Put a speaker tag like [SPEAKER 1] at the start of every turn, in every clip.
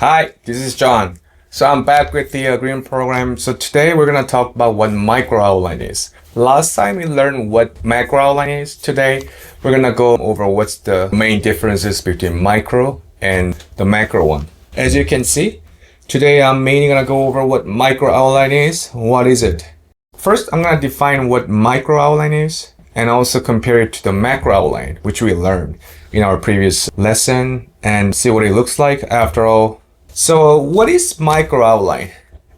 [SPEAKER 1] Hi, this is John. So I'm back with the green program. So today we're going to talk about what micro outline is. Last time we learned what macro outline is. Today we're going to go over what's the main differences between micro and the macro one. As you can see, today I'm mainly going to go over what micro outline is. What is it? First, I'm going to define what micro outline is and also compare it to the macro outline, which we learned in our previous lesson, and see what it looks like after all. So what is micro outline?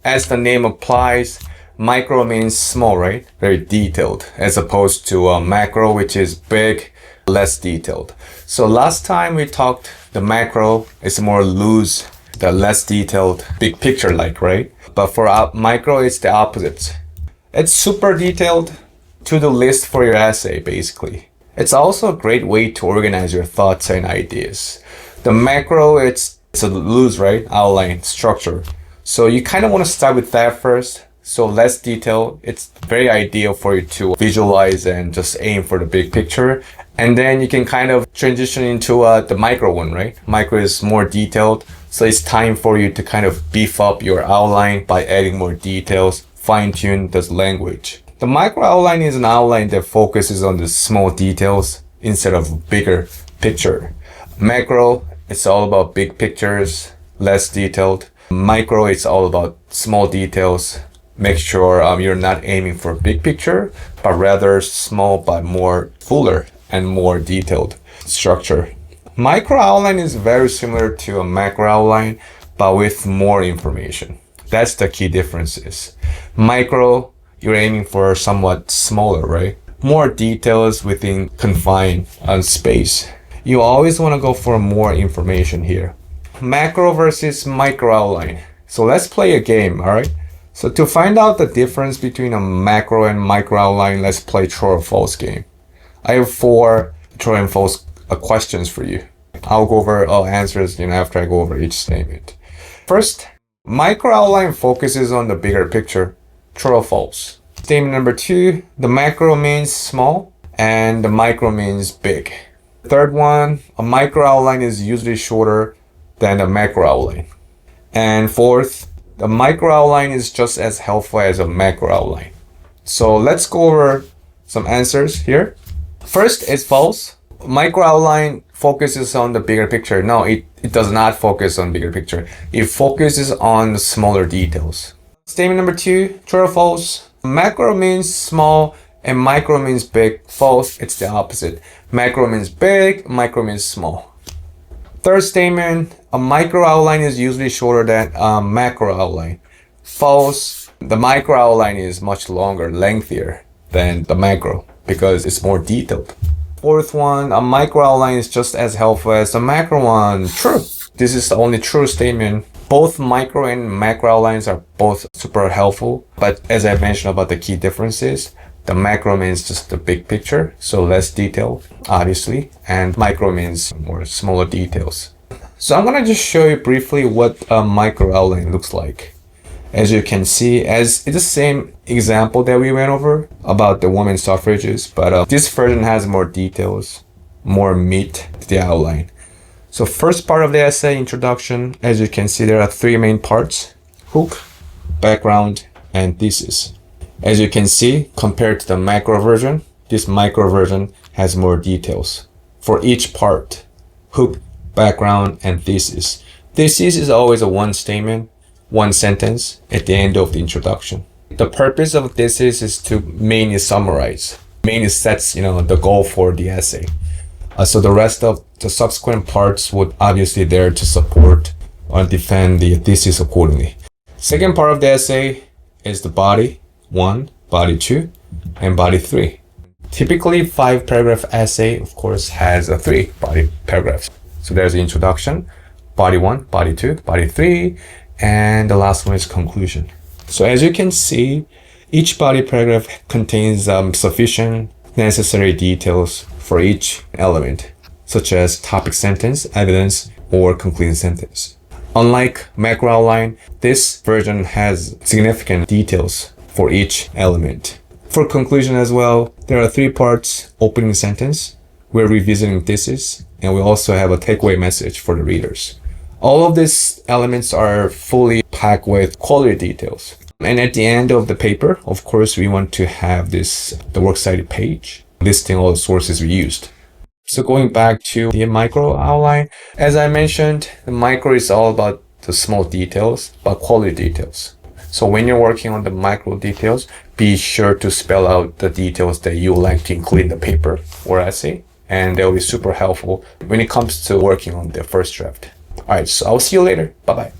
[SPEAKER 1] As the name applies, micro means small, right? Very detailed, as opposed to macro, which is big, less detailed. So last time we talked, the macro is more loose, the less detailed, big picture like, right? But for micro, it's the opposite. It's super detailed, to-do list for your essay, basically. It's also a great way to organize your thoughts and ideas. The macro, it's a loose, right? Outline, structure. So you kind of want to start with that first. So less detail. It's very ideal for you to visualize and just aim for the big picture. And then you can kind of transition into the micro one, right? Micro is more detailed. So it's time for you to kind of beef up your outline by adding more details, fine-tune the language. The micro outline is an outline that focuses on the small details instead of bigger picture. Macro, it's all about big pictures, less detailed. Micro, it's all about small details. Make sure you're not aiming for big picture, but rather small but more fuller and more detailed structure. Micro outline is very similar to a macro outline, but with more information. That's the key differences. Micro, you're aiming for somewhat smaller, right? More details within confined space. You always want to go for more information here. Macro versus micro outline. So let's play a game, all right? So to find out the difference between a macro and micro outline, let's play true or false game. I have 4 true and false questions for you. I'll go over answers after I go over each statement. First, micro outline focuses on the bigger picture. True or false? Statement number 2, the macro means small and the micro means big. Third one, a micro outline is usually shorter than a macro outline. And fourth, the micro outline is just as helpful as a macro outline. So let's go over some answers here. First, it's false. Micro outline focuses on the bigger picture. No, it does not focus on bigger picture. It focuses on the smaller details. Statement number 2, true or false? Macro means small and micro means big. False, it's the opposite. Macro means big, micro means small. Third statement, a micro outline is usually shorter than a macro outline. False, the micro outline is much longer, lengthier than the macro because it's more detailed. Fourth one, a micro outline is just as helpful as the macro one. True. This is the only true statement. Both micro and macro outlines are both super helpful, but as I mentioned about the key differences, the macro means just the big picture, so less detail, obviously, and micro means more smaller details. So I'm gonna just show you briefly what a micro outline looks like. As you can see, as it's the same example that we went over about the women's suffrages, but this version has more details, more meat to the outline. So first part of the essay, introduction, as you can see, there are 3 main parts: hook, background, and thesis. As you can see, compared to the macro version, this micro version has more details for each part: hook, background, and thesis. Thesis is always a one statement, one sentence at the end of the introduction. The purpose of thesis is to mainly summarize, mainly sets the goal for the essay. So the rest of the subsequent parts would obviously there to support or defend the thesis accordingly. Second part of the essay is the body 1, body 2, and body 3. Typically 5-paragraph essay, of course, has 3 body paragraphs. So there's the introduction, body 1, body 2, body 3, and the last one is conclusion. So as you can see, each body paragraph contains sufficient necessary details for each element, such as topic sentence, evidence, or concluding sentence. Unlike macro outline, this version has significant details for each element. For conclusion as well, there are 3 parts: opening sentence, we're revisiting thesis, and we also have a takeaway message for the readers. All of these elements are fully packed with quality details. And at the end of the paper, of course, we want to have the works cited page listing all the sources we used. So going back to the micro outline, as I mentioned, the micro is all about the small details, but quality details. So when you're working on the micro details, be sure to spell out the details that you would like to include in the paper or essay. And that will be super helpful when it comes to working on the first draft. All right, so I'll see you later. Bye-bye.